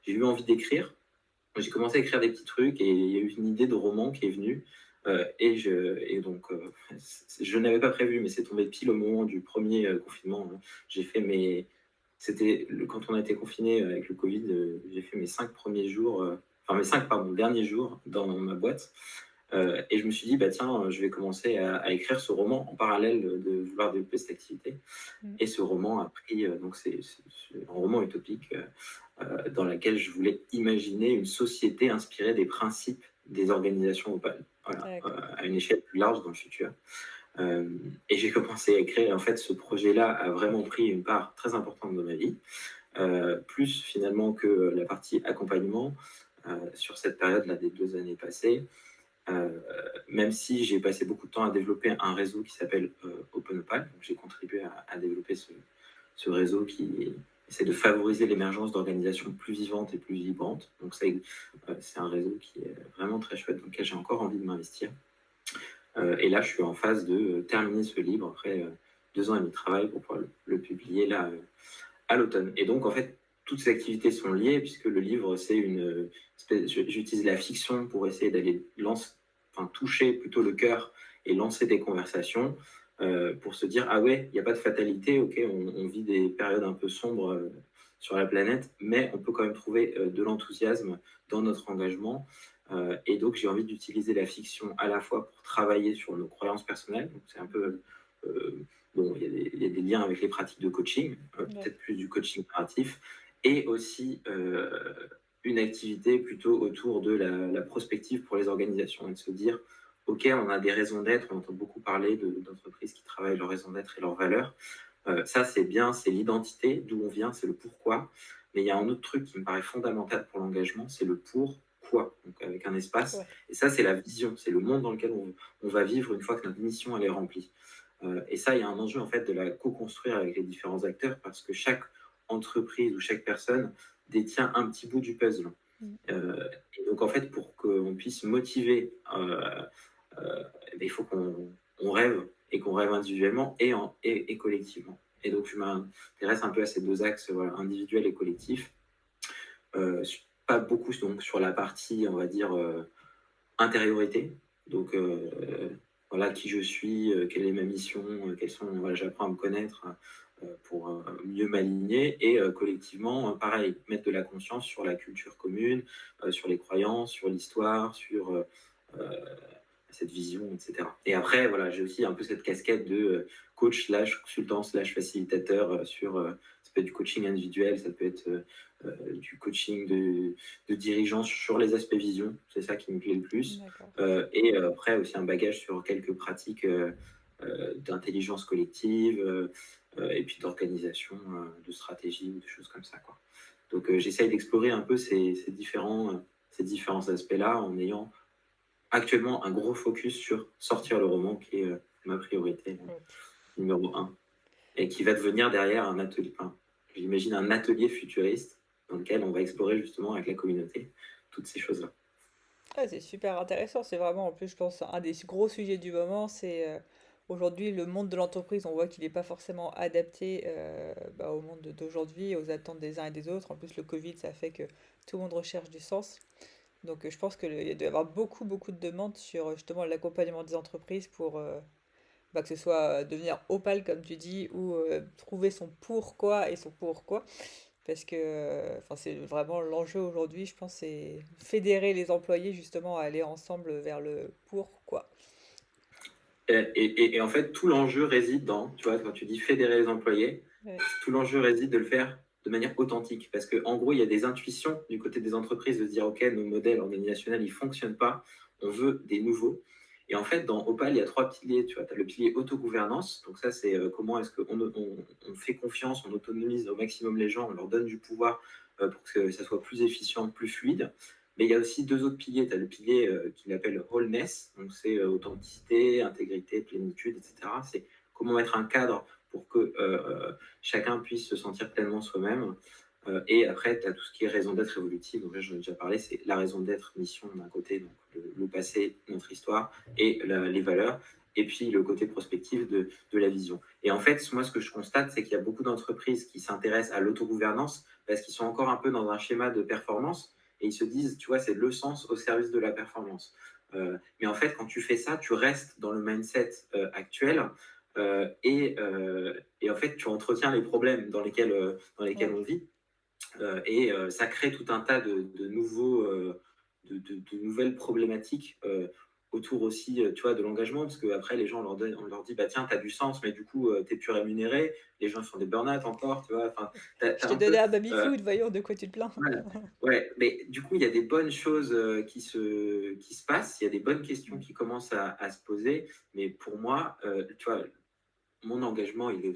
j'ai eu envie d'écrire. J'ai commencé à écrire des petits trucs et il y a eu une idée de roman qui est venue. Et donc, je n'avais pas prévu, mais c'est tombé pile au moment du premier confinement, hein. J'ai fait mes. C'était quand on a été confiné avec le Covid, j'ai fait mes 5 premiers jours, enfin mes 5 derniers jours dans ma boîte. Et je me suis dit, bah tiens, je vais commencer à écrire ce roman en parallèle de vouloir développer cette activité. Mmh. Et ce roman a pris, donc c'est un roman utopique dans lequel je voulais imaginer une société inspirée des principes des organisations Opal, voilà, D'accord. à une échelle plus large dans le futur. Et j'ai commencé à écrire. Et en fait, ce projet-là a vraiment pris une part très importante de ma vie, plus finalement que la partie accompagnement sur cette période-là des 2 années passées. Même si j'ai passé beaucoup de temps à développer un réseau qui s'appelle Open Opal, donc j'ai contribué à développer ce réseau qui essaie de favoriser l'émergence d'organisations plus vivantes et plus vibrantes. Donc c'est un réseau qui est vraiment très chouette, dans lequel j'ai encore envie de m'investir. Et là, je suis en phase de terminer ce livre après 2 ans et demi de travail pour pouvoir le publier là à l'automne. Et donc, en fait, toutes ces activités sont liées puisque le livre, c'est une espèce, j'utilise la fiction pour essayer d'aller toucher plutôt le cœur et lancer des conversations pour se dire ah ouais, il n'y a pas de fatalité, ok, on vit des périodes un peu sombres sur la planète, mais on peut quand même trouver de l'enthousiasme dans notre engagement. Et donc j'ai envie d'utiliser la fiction à la fois pour travailler sur nos croyances personnelles, donc c'est un peu bon, il y a des liens avec les pratiques de coaching, Ouais. peut-être plus du coaching narratif, et aussi une activité plutôt autour de la prospective pour les organisations et de se dire, OK, on a des raisons d'être, on entend beaucoup parler d'entreprises qui travaillent leur raison d'être et leurs valeurs. Ça, c'est bien, c'est l'identité, d'où on vient, c'est le pourquoi. Mais il y a un autre truc qui me paraît fondamental pour l'engagement, c'est le pourquoi, donc avec un espace. Ouais. Et ça, c'est la vision, c'est le monde dans lequel on va vivre une fois que notre mission elle est remplie. Et ça, il y a un enjeu en fait de la co-construire avec les différents acteurs parce que chaque entreprise ou chaque personne détient un petit bout du puzzle. Mmh. Et donc en fait, pour qu'on puisse motiver, il faut qu'on rêve et qu'on rêve individuellement et collectivement. Et donc je m'intéresse un peu à ces deux axes, voilà, individuel et collectif. Euh, Pas beaucoup donc sur la partie, on va dire, intériorité. Donc, voilà qui je suis, quelle est ma mission, quelles sont, voilà, j'apprends à me connaître pour mieux m'aligner et collectivement, pareil, mettre de la conscience sur la culture commune, sur les croyances, sur l'histoire, sur cette vision, etc. Et après, voilà, j'ai aussi un peu cette casquette de coach slash consultant slash facilitateur ça peut être du coaching individuel, ça peut être du coaching de dirigeants sur les aspects vision, c'est ça qui me plaît le plus. D'accord. Et après aussi un bagage sur quelques pratiques d'intelligence collective et puis d'organisation, de stratégie ou des choses comme ça, quoi. Donc j'essaye d'explorer un peu ces différents aspects-là en ayant actuellement un gros focus sur sortir le roman qui est ma priorité OK. numéro un et qui va devenir derrière un atelier, enfin, j'imagine un atelier futuriste dans lequel on va explorer justement avec la communauté toutes ces choses-là. Ah, c'est super intéressant. C'est vraiment, en plus, je pense, un des gros sujets du moment. C'est aujourd'hui le monde de l'entreprise. On voit qu'il n'est pas forcément adapté bah, au monde d'aujourd'hui, aux attentes des uns et des autres. En plus, le Covid, ça fait que tout le monde recherche du sens. Donc, je pense qu'il doit y avoir beaucoup, beaucoup de demandes sur justement l'accompagnement des entreprises pour bah, que ce soit devenir opale, comme tu dis, ou trouver son pourquoi et son pourquoi. Parce que enfin, c'est vraiment l'enjeu aujourd'hui, je pense, c'est fédérer les employés justement à aller ensemble vers le pourquoi. Et en fait, tout l'enjeu réside dans, tu vois, quand tu dis fédérer les employés, Ouais. tout l'enjeu réside de le faire de manière authentique. Parce qu'en gros, il y a des intuitions du côté des entreprises de se dire, OK, nos modèles organisationnels, ils ne fonctionnent pas, on veut des nouveaux. Et en fait, dans Opal, il y a 3 piliers. Tu vois, as le pilier autogouvernance. Donc ça, c'est comment est-ce qu'on on fait confiance, on autonomise au maximum les gens, on leur donne du pouvoir pour que ça soit plus efficient, plus fluide. Mais il y a aussi 2 autres piliers. Tu as le pilier qu'il appelle wholeness, donc c'est authenticité, intégrité, plénitude, etc. C'est comment mettre un cadre pour que chacun puisse se sentir pleinement soi-même. Et après, tu as tout ce qui est raison d'être évolutive. Donc là, j'en ai déjà parlé, c'est la raison d'être, mission d'un côté, donc le passé, notre histoire, et les valeurs, et puis le côté prospectif de la vision. Et en fait, moi, ce que je constate, c'est qu'il y a beaucoup d'entreprises qui s'intéressent à l'autogouvernance parce qu'ils sont encore un peu dans un schéma de performance et ils se disent, tu vois, c'est le sens au service de la performance. Mais en fait, quand tu fais ça, tu restes dans le mindset actuel et en fait, tu entretiens les problèmes dans lesquels Ouais. on vit. Ça crée tout un tas de nouveaux, de nouvelles problématiques autour aussi, tu vois, de l'engagement, parce qu'après, les gens, on leur dit, bah tiens, tu as du sens, mais du coup, tu n'es plus rémunéré. Les gens font des burn-out encore, tu vois. Enfin, tu Je as t'ai un donné peu. un baby-food, voyons de quoi tu te plains. Voilà. Ouais, mais du coup, il y a des bonnes choses qui se passent, il y a des bonnes questions Mm. qui commencent à se poser, mais pour moi, tu vois, mon engagement, il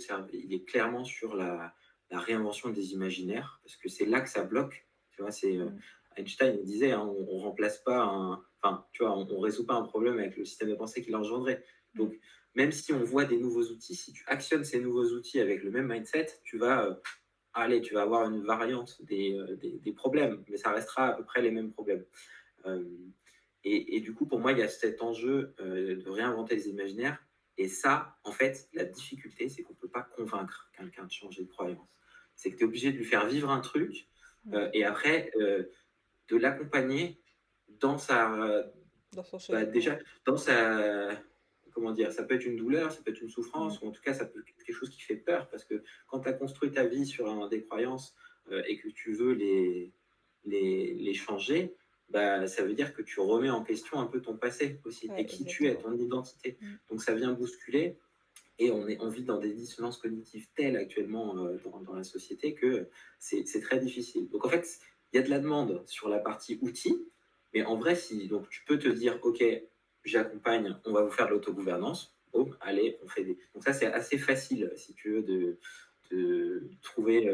est clairement sur la réinvention des imaginaires, parce que c'est là que ça bloque. Tu vois, Mm. Einstein disait, hein, on remplace pas enfin, tu vois, on résout pas un problème avec le système de pensée qu'il a engendré. Mm. Donc, même si on voit des nouveaux outils, si tu actionnes ces nouveaux outils avec le même mindset, tu vas avoir une variante des problèmes, mais ça restera à peu près les mêmes problèmes. Euh, et du coup, pour moi, il y a cet enjeu de réinventer les imaginaires. Et ça, en fait, la difficulté, c'est qu'on ne peut pas convaincre quelqu'un de changer de croyance. C'est que tu es obligé de lui faire vivre un truc Mm. et après de l'accompagner dans Dans son cheminement. déjà, dans sa. Comment dire, ça peut être une douleur, ça peut être une Mm. souffrance, ou en tout cas, ça peut être quelque chose qui fait peur, parce que quand tu as construit ta vie sur des croyances et que tu veux les changer, bah, ça veut dire que tu remets en question un peu ton passé aussi, Ouais, et qui tu es, exactement. ton identité. Mm. Donc ça vient bousculer, et on vit dans des dissonances cognitives telles actuellement dans la société que c'est très difficile. Donc en fait, il y a de la demande sur la partie outils, mais en vrai, si donc tu peux te dire, OK, j'accompagne, on va vous faire de l'autogouvernance. Oh, allez, on fait des. Donc ça, c'est assez facile, si tu veux, de trouver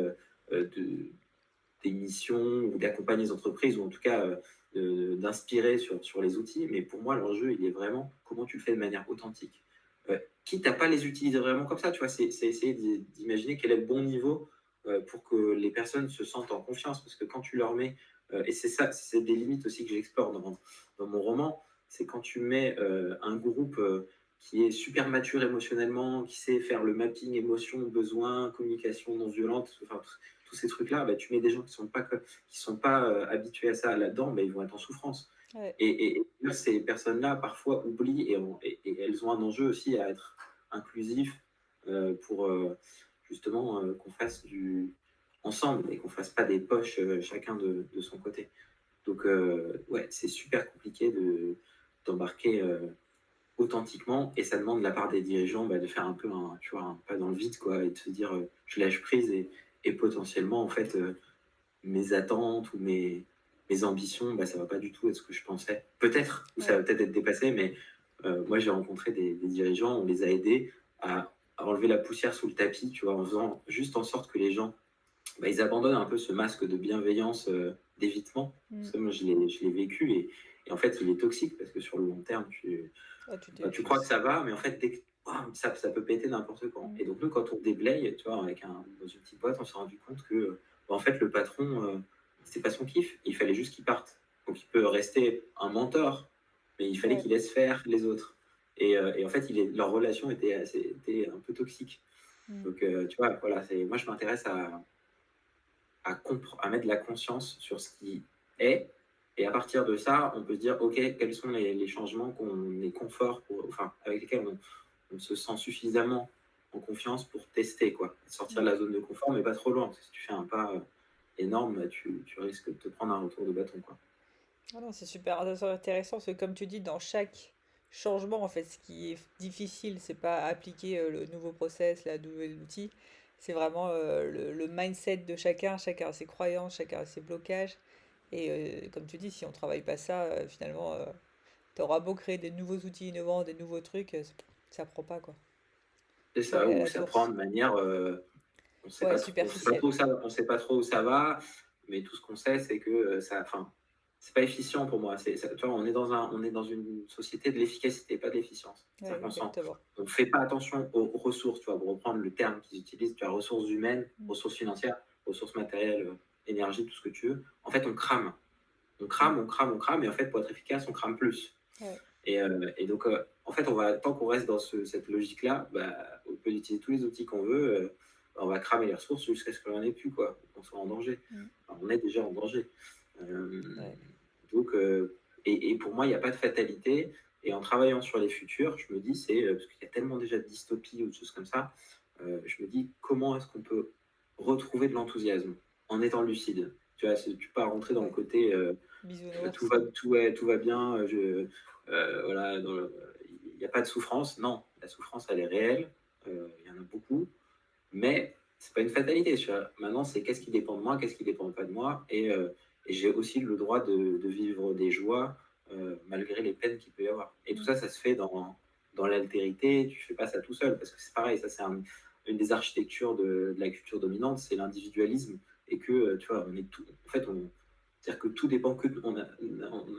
des missions ou d'accompagner les entreprises, ou en tout cas d'inspirer sur les outils. Mais pour moi, l'enjeu, il est vraiment comment tu le fais de manière authentique. Quitte à pas les utiliser vraiment comme ça, tu vois, c'est essayer d'imaginer quel est le bon niveau pour que les personnes se sentent en confiance, parce que quand tu leur mets, et c'est ça, c'est des limites aussi que j'explore dans mon roman, c'est quand tu mets un groupe qui est super mature émotionnellement, qui sait faire le mapping émotion, besoin, communication non violente, enfin, tous ces trucs-là, bah, tu mets des gens qui sont pas habitués à ça là-dedans, bah, ils vont être en souffrance. Ouais. Et ces personnes-là, parfois, oublient et elles ont un enjeu aussi à être inclusif pour justement qu'on fasse du ensemble et qu'on fasse pas des poches chacun de son côté. Donc, ouais, c'est super compliqué d'embarquer authentiquement et ça demande de la part des dirigeants bah, de faire un peu tu vois, un pas dans le vide quoi, et de se dire je lâche prise et potentiellement, en fait, mes attentes ou mes ambitions, bah, ça va pas du tout être ce que je pensais. Peut-être, ou ça Ouais. va peut-être être dépassé, mais moi, j'ai rencontré des dirigeants, on les a aidés à enlever la poussière sous le tapis, tu vois, en faisant juste en sorte que les gens, bah, ils abandonnent un peu ce masque de bienveillance, d'évitement. Mm. Ça, moi, je l'ai vécu et en fait, il est toxique parce que sur le long terme, Ah, tu tu crois que t'épuises. ça va, mais en fait, dès que, bam, ça peut péter n'importe quand. Mm. Et donc, nous, quand on déblaye, tu vois, dans une petite boîte, on s'est rendu compte que, bah, en fait, le patron, c'était pas son kiff. Il fallait juste qu'il parte. Donc, il peut rester un mentor, mais il fallait Ouais. qu'il laisse faire les autres. Et en fait, leur relation était un peu toxique. Mm. Donc, tu vois, voilà, moi, je m'intéresse à mettre de la conscience sur ce qui est. Et à partir de ça, on peut se dire, OK, quels sont les changements qu'on est confort, enfin, avec lesquels on se sent suffisamment en confiance pour tester, quoi. Sortir de Mm. la zone de confort, mais pas trop loin, parce que si tu fais un pas énorme, bah, tu risques de te prendre un retour de bâton, quoi. Ah non, c'est super intéressant parce que comme tu dis, dans chaque changement, en fait, ce qui est difficile, c'est pas appliquer le nouveau process, la nouvel outil, c'est vraiment le mindset de chacun, chacun a ses croyances, chacun a ses blocages. Et comme tu dis, si on travaille pas ça, finalement, t'auras beau créer des nouveaux outils innovants, des nouveaux trucs, ça prend pas, quoi. C'est Faut ça, aller à où la ça prend source. de manière, Ouais, on sait pas trop superficielle. où ça, on sait pas trop où ça va, mais tout ce qu'on sait, c'est que enfin, c'est pas efficient pour moi. Tu vois, on est dans une société de l'efficacité, pas de l'efficience. Ouais, C'est-à-dire exactement. on fait pas attention aux ressources, tu vois, pour reprendre le terme qu'ils utilisent, tu as ressources humaines, Mm. ressources financières. ressources matérielles, énergie, tout ce que tu veux, en fait, on crame. On crame, on crame, on crame et en fait, pour être efficace, on crame plus. Ouais. Et donc, en fait, tant qu'on reste dans cette logique-là, bah, on peut utiliser tous les outils qu'on veut, on va cramer les ressources jusqu'à ce qu'il n'y en ait plus, quoi, qu'on soit en danger. Mmh. Enfin, on est déjà en danger. Euh, Ouais. donc, et pour moi, il n'y a pas de fatalité. Et en travaillant sur les futurs, je me dis, parce qu'il y a tellement déjà de dystopies ou de choses comme ça, je me dis, comment est-ce qu'on peut retrouver de l'enthousiasme en étant lucide. Tu vois, tu pas rentrer dans le Ouais. côté Bisounours. tout va bien, voilà, il n'y a pas de souffrance. Non, la souffrance, elle est réelle, il y en a beaucoup, mais c'est pas une fatalité. Tu vois. Maintenant, c'est qu'est-ce qui dépend de moi, qu'est-ce qui dépend pas de moi, et j'ai aussi le droit de vivre des joies malgré les peines qu'il peut y avoir. Et tout Mmh. ça, ça se fait dans l'altérité. Tu fais pas ça tout seul, parce que c'est pareil, ça c'est une des architectures de la culture dominante, c'est l'individualisme, et que tu vois, on est tout, en fait, c'est-à-dire que tout dépend que on a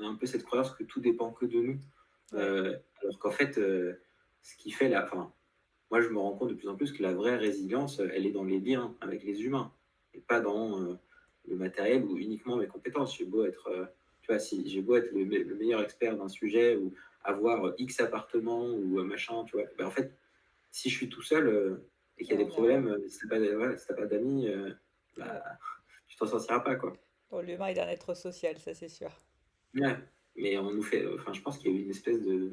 un peu cette croyance que tout dépend que de nous, Ouais. alors qu'en fait, ce qui fait enfin, moi, je me rends compte de plus en plus que la vraie résilience, elle est dans les liens avec les humains et pas dans le matériel ou uniquement mes compétences. J'ai beau être, tu vois, si j'ai beau être le meilleur expert d'un sujet ou avoir X appartements ou machin, tu vois. Ben, en fait, si je suis tout seul et qu'il y Ouais, a des on est rien. problèmes, si t'as pas, voilà, si t'as pas d'amis, Ouais. bah, tu t'en sortiras pas, quoi. Bon, l'humain est un être social, ça c'est sûr. Ouais. Mais on nous fait, enfin, je pense qu'il y a eu une espèce de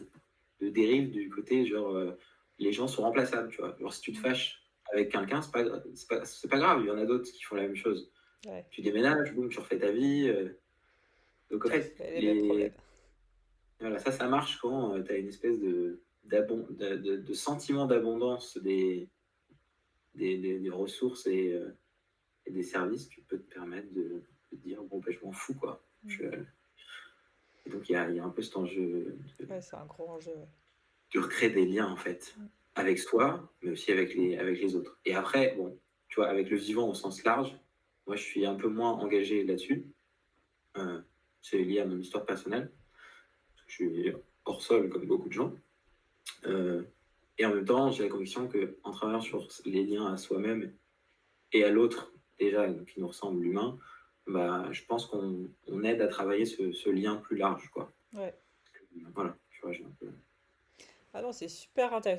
dérive du côté genre les gens sont remplaçables, tu vois. Genre si tu te Mmh. fâches avec quelqu'un, c'est pas grave, il y en a d'autres qui font la même chose. Ouais. Tu déménages, boum, tu refais ta vie. Donc en Tu fait, refais les mêmes problèmes. voilà, ça marche quand tu as une espèce de sentiment d'abondance des ressources et des services. Tu peux te permettre de dire, bon, ben, je m'en fous, quoi. Mmh. Et donc il y a un peu cet enjeu Ouais, c'est un gros enjeu, ouais. de recréer des liens, en fait, Mmh. avec soi, mais aussi avec les autres. Et après, bon, tu vois, avec le vivant au sens large, moi, je suis un peu moins engagé là-dessus. Euh, c'est lié à mon histoire personnelle. Parce que je suis hors sol, comme beaucoup de gens. Euh, et en même temps, j'ai la conviction qu'en travaillant sur les liens à soi-même et à l'autre, déjà, qui nous ressemble, l'humain, bah, je pense qu'on aide à travailler ce lien plus large, quoi. Ouais. Voilà, tu vois, j'ai un peu... Ah non, c'est super intéressant.